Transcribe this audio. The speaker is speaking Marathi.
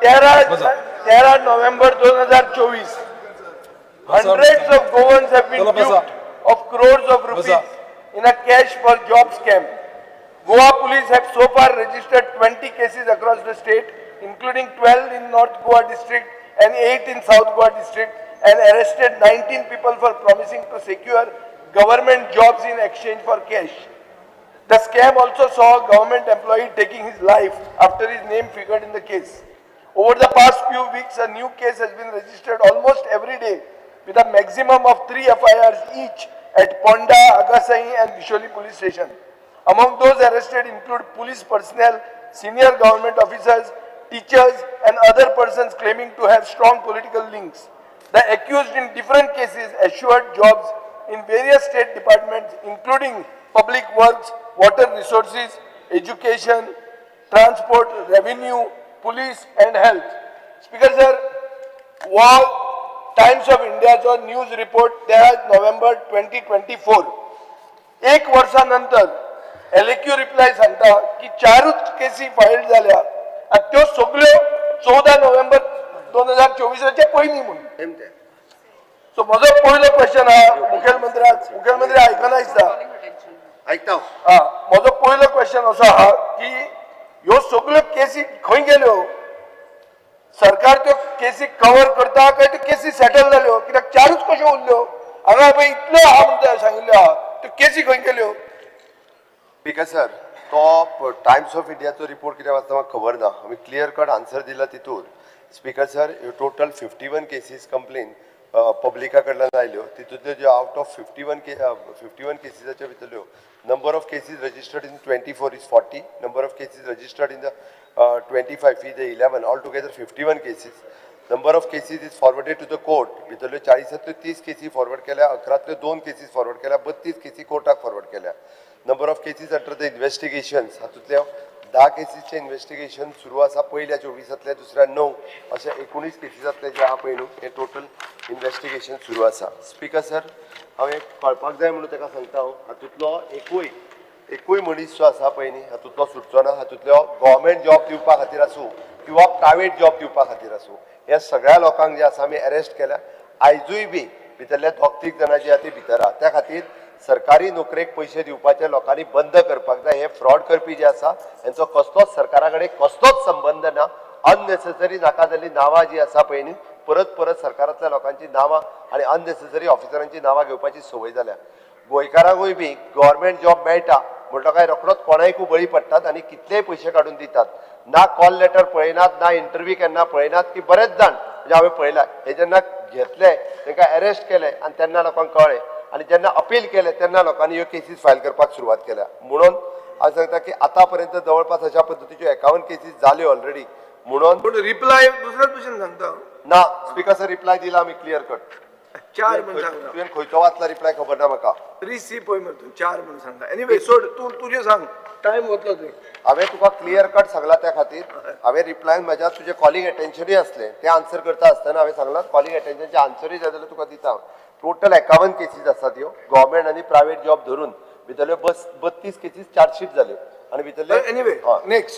13 November 2024 hundreds of Goans have been duped of crores of rupees in a cash for job scam. Goa police have so far registered 20 cases across the state, including 12 in North Goa district and 8 in South Goa district, and arrested 19 people for promising to secure government jobs in exchange for cash. The scam also saw a government employee taking his life after his name figured in the case. Over the past few weeks, a new case has been registered almost every day, with a maximum of 3 FIRs each at Ponda, Agasai and Bisholi police station. Among those arrested include police personnel, senior government officers, teachers and other persons claiming to have strong political links. The accused in different cases assured jobs in various state departments including public works, water resources, education, transport, revenue, police and health. Speaker sir, Wall times of इंडियाचो न्यूज रिपोर्ट 13 नोव्हेंबर 2024 एक वर्षानंतर एलक्यू रिप्लाय सांगता की 4च केसी फाईल झाल्या आणि त्यो सगळ्यो 14 नोव्हेंबर 2024 पयलीं म्हणून. सो म्हजो पयलो क्वेश्चन हा मुखेलमंत्री आयकना दिसता ऐकता म्हजो पयलो क्वेश्चन असो हा की ह्यो सगळ्यो केसी खंय गेल्यो. सरकार त्यो केसी कव्हर करता काय त्यो केसी सेटल जाल्यो कित्याक 4च कश्यो उरल्यो हांगा पळय इतल्यो आहा म्हणटा सांगिल्ल्यो आहा त्यो केसी खंय गेल्यो. स्पीकर सर तो टाइम्स ऑफ इंडियाचो रिपोर्ट कितें वाचता म्हाका खबर ना. आमी क्लियर कट आन्सर दिला तितून. Speaker sir total 51 cases complain पब्लिका कडल्यान आयल्यो. तितूंतल्यो ज्यो आउट ऑफ 51 केसीसाच्या भितरल्यो number of cases registered in 24 is 40, number of cases registered in the 25 is the 11, altogether 51 cases. Number of cases is forwarded to the court. भितरल्यो 40 30 केसी फॉरवर्ड केल्या, 11 2 केसीस फॉरवर्ड केल्या, 32 केसी कोर्टाक फॉरवर्ड केल्या. Number of cases under the investigations हातूंतल्या 10 केसीसचे इन्व्हेस्टिगेशन सुरू आसा. पयल्या 24 दुसऱ्या 9 अशे 19 केसीसांतले जे आहा पळय न्हू हे टोटल इन्व्हेस्टिगेशन सुरू आसा. स्पीकर सर हांव एक कळपाक जाय म्हणून ताका सांगता हांव हातूंतलो एकूय मनीस जो आसा पळय न्ही हातूंतलो सुटचो ना. हातूंतलो गव्हर्मेंट जॉब दिवपा खातीर आसूं किंवा प्रायवेट जॉब दिवपा खातीर आसूं ह्या सगळ्या लोकांक जे आसा आमी अरेस्ट केल्या. आयजूय बी भितरल्या 2-3 जाणां जे आहा ती भितर आहा त्या खातीर सरकारी नोकरेक पयशे दिवपाचे लोकांनी बंद करपाक जाय. हे फ्रॉड करपी जे आसा हेंचो कसलोच सरकारा कडेन कसलोच संबंध ना. अननेसेसरी नाका जाल्ली नांवां जी आसा पळय न्ही परत सरकारांतल्या लोकांची नांवां आनी अननेसेसरी ऑफिसरांची नांवां घेवपाची संवय जाल्या. गोंयकारांकूय बी गव्हर्मेंट जॉब मेळटा म्हणटा काय रोखडोच कोणायकूय बळी पडटात आनी कितलेय पयशे काडून दितात. ना कॉल लेटर पळयनात ना इंटरव्यू केन्ना पळयनात की बरेच जाण म्हणजे हांवें पळयलां हे जेन्ना घेतले तांकां अरेस्ट केले आनी तेन्ना लोकांक कळ्ळें आनी जेन्ना अपील केले तेन्ना लोकांनी ह्यो केसीस फायल करपाक सुरवात केल्या. म्हणून हांव सांगता की आतां पर्यंत जवळपास अशा पद्दतीच्यो 51 केसीस जाल्यो ऑलरेडी. म्हणून रिप्लाय दुसऱ्याच भशेन सांगता ना स्पीकर सर रिप्लाय दिला आमी क्लियर कट. 4 म्हणून सांगता तुवें खंयचो वाचला रिप्लाय खबर ना म्हाका. रिसीव पळय मरे 4 म्हणून सांगता. एनीवे सोड तूं तुजें सांग टायम वतलो तुवें. हांवें तुका क्लियर कट सांगला त्या खातीर. हांवें रिप्लाय म्हज्या तुजें कॉलिंग अटेन्शनूय आसलें तें आन्सर करता आसतना हांवें सांगलां कॉलिंग अटेन्शनचे आन्सरूय जाय जाल्यार तुका दिता. टोटल 51 केसीस आसात ह्यो गव्हर्मेंट आनी प्रायवेट जॉब धरून भितरल्यो 32 केसीस चार्जशीट जाल्यो आनी भितरले एनीवे नेक्स्ट